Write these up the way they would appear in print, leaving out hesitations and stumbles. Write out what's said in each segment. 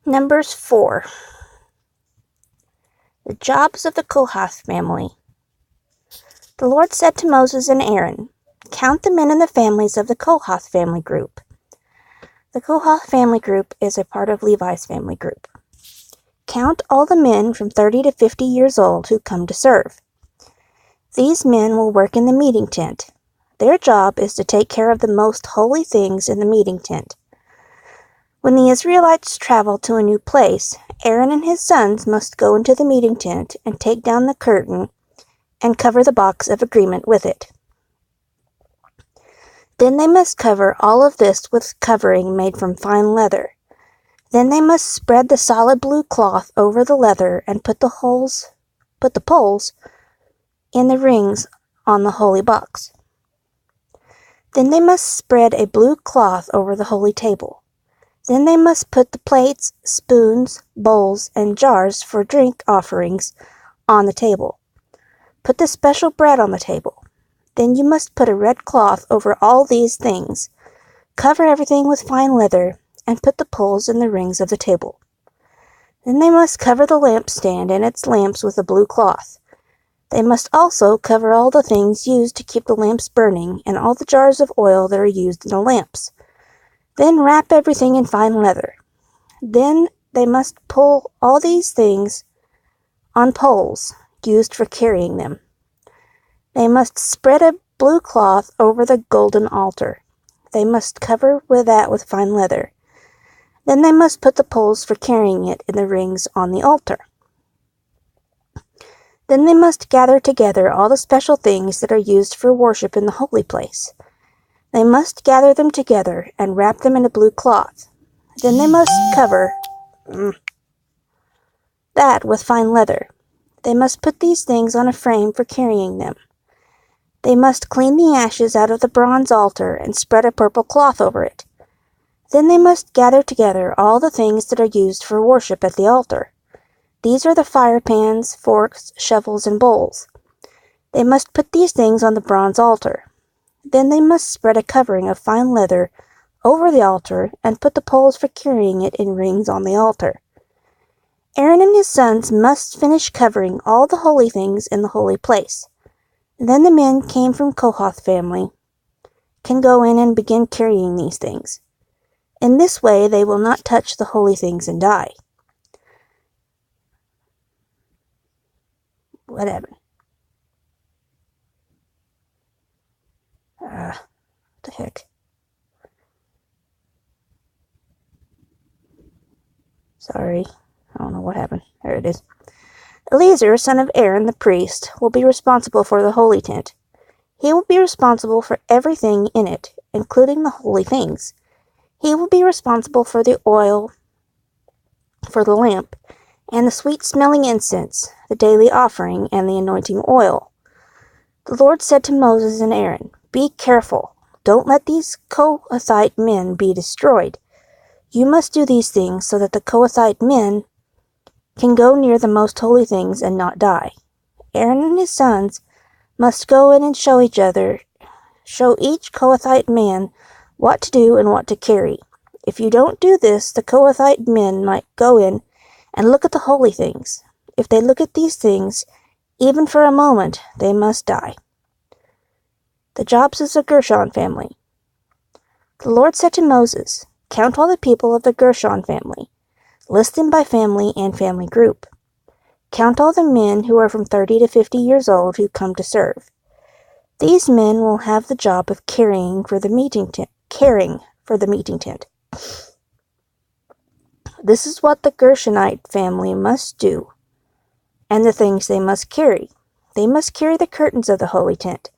Numbers 4. The jobs of the Kohath family. The Lord said to Moses and Aaron, "Count the men in the families of the Kohath family group." The Kohath family group is a part of Levi's family group. Count all the men from 30 to 50 years old who come to serve. These men will work in the meeting tent. Their job is to take care of the most holy things in the meeting tent. When the Israelites travel to a new place, Aaron and his sons must go into the meeting tent and take down the curtain and cover the box of agreement with it. Then they must cover all of this with covering made from fine leather. Then they must spread the solid blue cloth over the leather and put the poles in the rings on the holy box. Then they must spread a blue cloth over the holy table. Then they must put the plates, spoons, bowls, and jars for drink offerings on the table. Put the special bread on the table. Then you must put a red cloth over all these things. Cover everything with fine leather, and put the poles in the rings of the table. Then they must cover the lampstand and its lamps with a blue cloth. They must also cover all the things used to keep the lamps burning and all the jars of oil that are used in the lamps. Then wrap everything in fine leather. Then they must pull all these things on poles used for carrying them. They must spread a blue cloth over the golden altar. They must cover that with fine leather. Then they must put the poles for carrying it in the rings on the altar. Then they must gather together all the special things that are used for worship in the holy place. They must gather them together and wrap them in a blue cloth. Then they must cover that with fine leather. They must put these things on a frame for carrying them. They must clean the ashes out of the bronze altar and spread a purple cloth over it. Then they must gather together all the things that are used for worship at the altar. These are the fire pans, forks, shovels, and bowls. They must put these things on the bronze altar. Then they must spread a covering of fine leather over the altar and put the poles for carrying it in rings on the altar. Aaron and his sons must finish covering all the holy things in the holy place. Then the men came from Kohath family can go in and begin carrying these things. In this way they will not touch the holy things and die. Whatever. What the heck? Sorry, I don't know what happened. There it is. Eleazar, son of Aaron the priest, will be responsible for the holy tent. He will be responsible for everything in it, including the holy things. He will be responsible for the oil for the lamp, and the sweet-smelling incense, the daily offering, and the anointing oil. The Lord said to Moses and Aaron, "Be careful. Don't let these Kohathite men be destroyed. You must do these things so that the Kohathite men can go near the most holy things and not die. Aaron and his sons must go in and show each Kohathite man what to do and what to carry. If you don't do this, the Kohathite men might go in and look at the holy things. If they look at these things, even for a moment, they must die." The jobs of the Gershon family. The Lord said to Moses, "Count all the people of the Gershon family. List them by family and family group. Count all the men who are from 30 to 50 years old who come to serve. These men will have the job of caring for the meeting tent. This is what the Gershonite family must do, and the things they must carry. They must carry the curtains of the holy tent,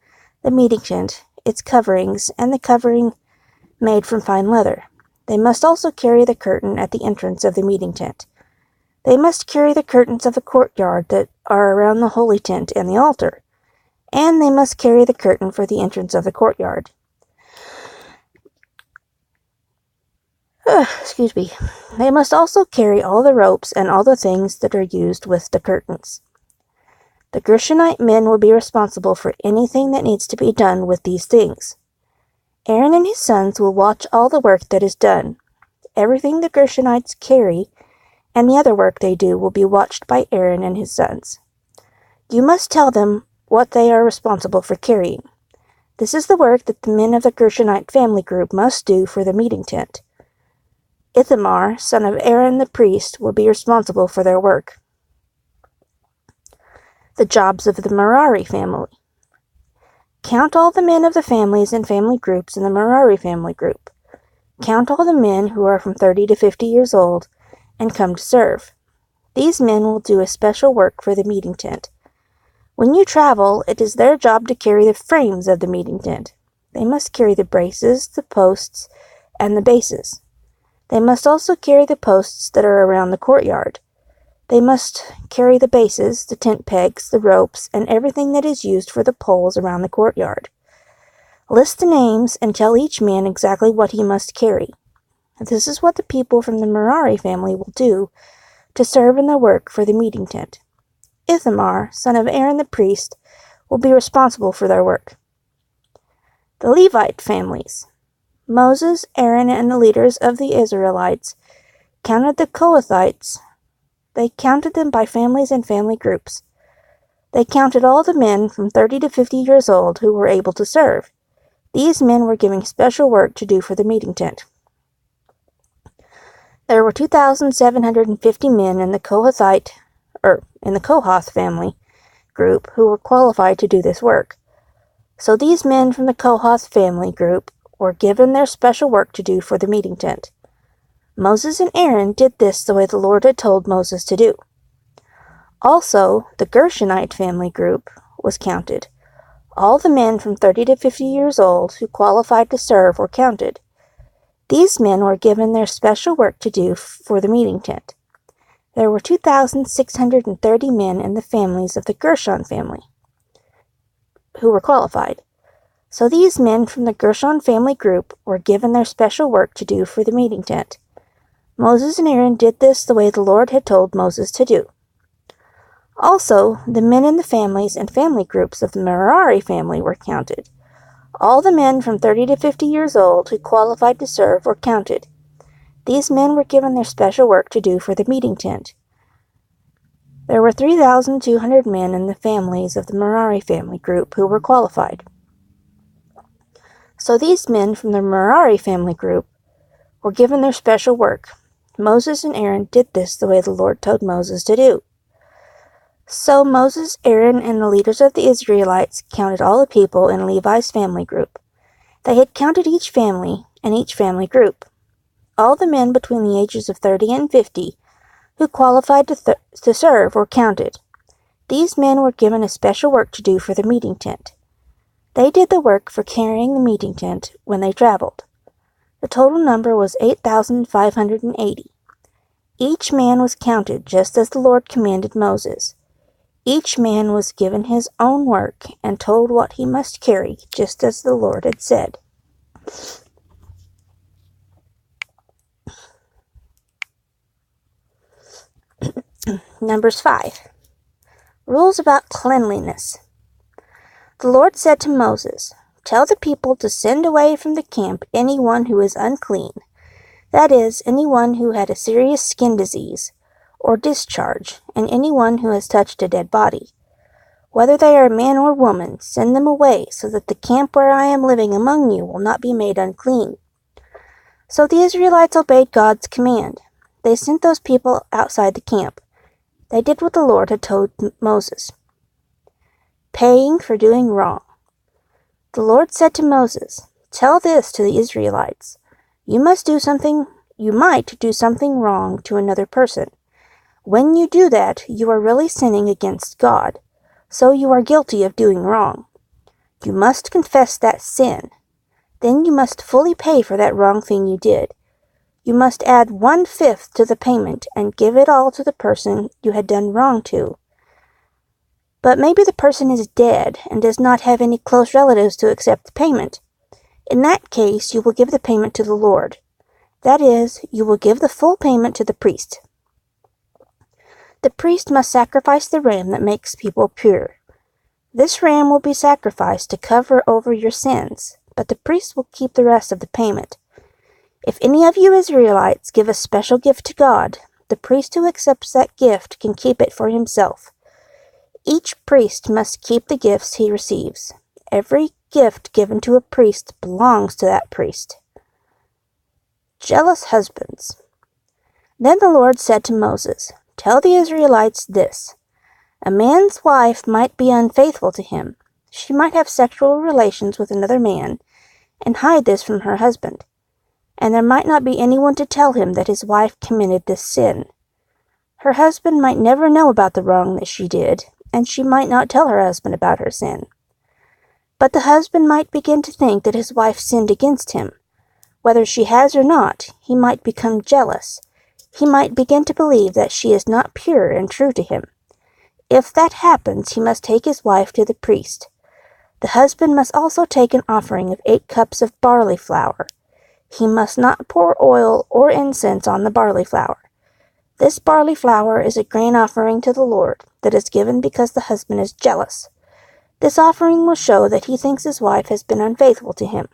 the meeting tent, its coverings, and the covering made from fine leather. They must also carry the curtain at the entrance of the meeting tent. They must carry the curtains of the courtyard that are around the holy tent and the altar, and they must carry the curtain for the entrance of the courtyard. Excuse me. They must also carry all the ropes and all the things that are used with the curtains. The Gershonite men will be responsible for anything that needs to be done with these things. Aaron and his sons will watch all the work that is done. Everything the Gershonites carry Any other work they do will be watched by Aaron and his sons. You must tell them what they are responsible for carrying. This is the work that the men of the Gershonite family group must do for the meeting tent. Ithamar, son of Aaron the priest, will be responsible for their work. The jobs of the Merari family. Count all the men of the families and family groups in the Merari family group. Count all the men who are from 30 to 50 years old and come to serve. These men will do a special work for the meeting tent. When you travel, it is their job to carry the frames of the meeting tent. They must carry the braces, the posts, and the bases. They must also carry the posts that are around the courtyard. They must carry the bases, the tent pegs, the ropes, and everything that is used for the poles around the courtyard. List the names and tell each man exactly what he must carry. This is what the people from the Merari family will do to serve in the work for the meeting tent. Ithamar, son of Aaron the priest, will be responsible for their work. The Levite families. Moses, Aaron, and the leaders of the Israelites counted the Kohathites. They counted them by families and family groups. They counted all the men from 30 to 50 years old who were able to serve. These men were given special work to do for the meeting tent. There were 2,750 men in the Kohath family group who were qualified to do this work. So these men from the Kohath family group were given their special work to do for the meeting tent. Moses and Aaron did this the way the Lord had told Moses to do. Also, the Gershonite family group was counted. All the men from 30 to 50 years old who qualified to serve were counted. These men were given their special work to do for the meeting tent. There were 2,630 men in the families of the Gershon family who were qualified. So these men from the Gershon family group were given their special work to do for the meeting tent. Moses and Aaron did this the way the Lord had told Moses to do. Also, the men in the families and family groups of the Merari family were counted. All the men from 30 to 50 years old who qualified to serve were counted. These men were given their special work to do for the meeting tent. There were 3,200 men in the families of the Merari family group who were qualified. So these men from the Merari family group were given their special work. Moses and Aaron did this the way the Lord told Moses to do. So Moses, Aaron, and the leaders of the Israelites counted all the people in Levi's family group. They had counted each family and each family group. All the men between the ages of 30 and 50 who qualified to serve were counted. These men were given a special work to do for the meeting tent. They did the work for carrying the meeting tent when they traveled. The total number was 8,580. Each man was counted just as the Lord commanded Moses. Each man was given his own work and told what he must carry, just as the Lord had said. Numbers 5. Rules about cleanliness. The Lord said to Moses, "Tell the people to send away from the camp anyone who is unclean, that is, anyone who had a serious skin disease or discharge, and anyone who has touched a dead body. Whether they are man or woman, send them away, so that the camp where I am living among you will not be made unclean." So the Israelites obeyed God's command. They sent those people outside the camp. They did what the Lord had told Moses. Paying for doing wrong. The Lord said to Moses, "Tell this to the Israelites. You might do something wrong to another person. When you do that, you are really sinning against God, so you are guilty of doing wrong. You must confess that sin. Then you must fully pay for that wrong thing you did. You must add 1/5 to the payment and give it all to the person you had done wrong to. But maybe the person is dead and does not have any close relatives to accept the payment. In that case, you will give the payment to the Lord. That is, you will give the full payment to the priest. The priest must sacrifice the ram that makes people pure. This ram will be sacrificed to cover over your sins, but the priest will keep the rest of the payment. If any of you Israelites give a special gift to God, the priest who accepts that gift can keep it for himself. Each priest must keep the gifts he receives. Every gift given to a priest belongs to that priest. Jealous husbands. Then the Lord said to Moses, "Tell the Israelites this. A man's wife might be unfaithful to him. She might have sexual relations with another man and hide this from her husband. And there might not be anyone to tell him that his wife committed this sin. Her husband might never know about the wrong that she did, and she might not tell her husband about her sin. But the husband might begin to think that his wife sinned against him. Whether she has or not, he might become jealous. He might begin to believe that she is not pure and true to him. If that happens, he must take his wife to the priest. The husband must also take an offering of 8 cups of barley flour. He must not pour oil or incense on the barley flour. This barley flour is a grain offering to the Lord that is given because the husband is jealous. This offering will show that he thinks his wife has been unfaithful to him.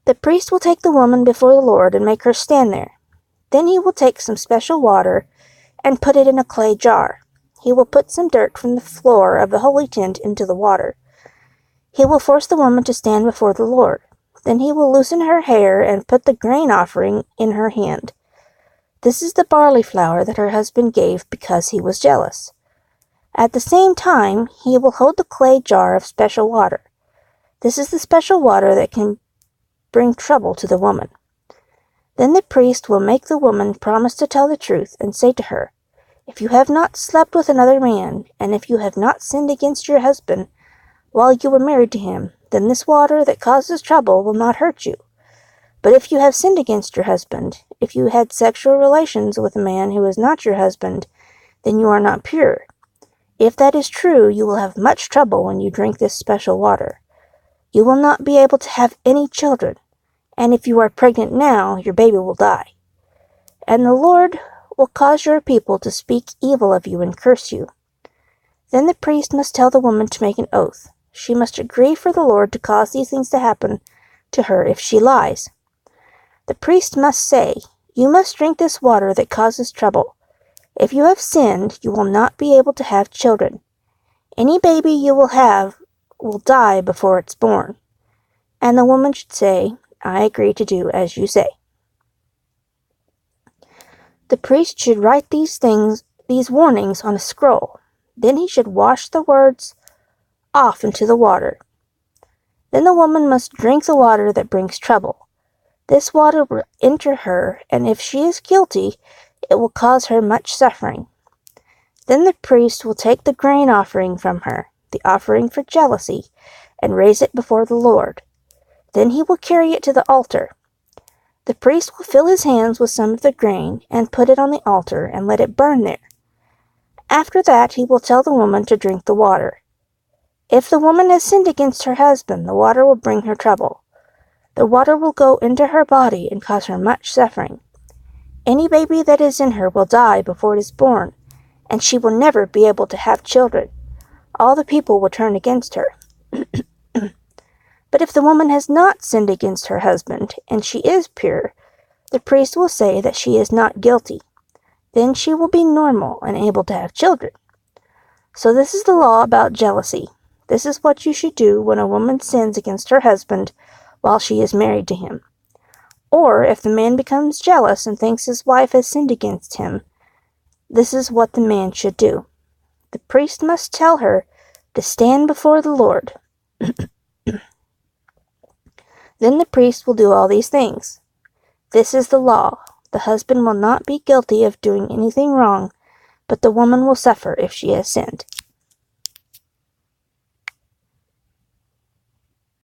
The priest will take the woman before the Lord and make her stand there. Then he will take some special water and put it in a clay jar. He will put some dirt from the floor of the holy tent into the water. He will force the woman to stand before the Lord. Then he will loosen her hair and put the grain offering in her hand. This is the barley flour that her husband gave because he was jealous. At the same time, he will hold the clay jar of special water. This is the special water that can bring trouble to the woman. Then the priest will make the woman promise to tell the truth and say to her, "If you have not slept with another man, and if you have not sinned against your husband while you were married to him, then this water that causes trouble will not hurt you. But if you have sinned against your husband, if you had sexual relations with a man who is not your husband, then you are not pure. If that is true, you will have much trouble when you drink this special water. You will not be able to have any children, and if you are pregnant now, your baby will die. And the Lord will cause your people to speak evil of you and curse you." Then the priest must tell the woman to make an oath. She must agree for the Lord to cause these things to happen to her if she lies. The priest must say, "You must drink this water that causes trouble. If you have sinned, you will not be able to have children. Any baby you will have will die before it's born." And the woman should say, "I agree to do as you say." The priest should write these warnings on a scroll. Then he should wash the words off into the water. Then the woman must drink the water that brings trouble. This water will enter her, and if she is guilty, it will cause her much suffering. Then the priest will take the grain offering from her, the offering for jealousy, and raise it before the Lord. Then he will carry it to the altar. The priest will fill his hands with some of the grain and put it on the altar and let it burn there. After that, he will tell the woman to drink the water. If the woman has sinned against her husband, the water will bring her trouble. The water will go into her body and cause her much suffering. Any baby that is in her will die before it is born, and she will never be able to have children. All the people will turn against her. But if the woman has not sinned against her husband, and she is pure, the priest will say that she is not guilty. Then she will be normal and able to have children. So this is the law about jealousy. This is what you should do when a woman sins against her husband while she is married to him. Or if the man becomes jealous and thinks his wife has sinned against him, this is what the man should do. The priest must tell her to stand before the Lord. Then the priest will do all these things. This is the law. The husband will not be guilty of doing anything wrong, but the woman will suffer if she has sinned.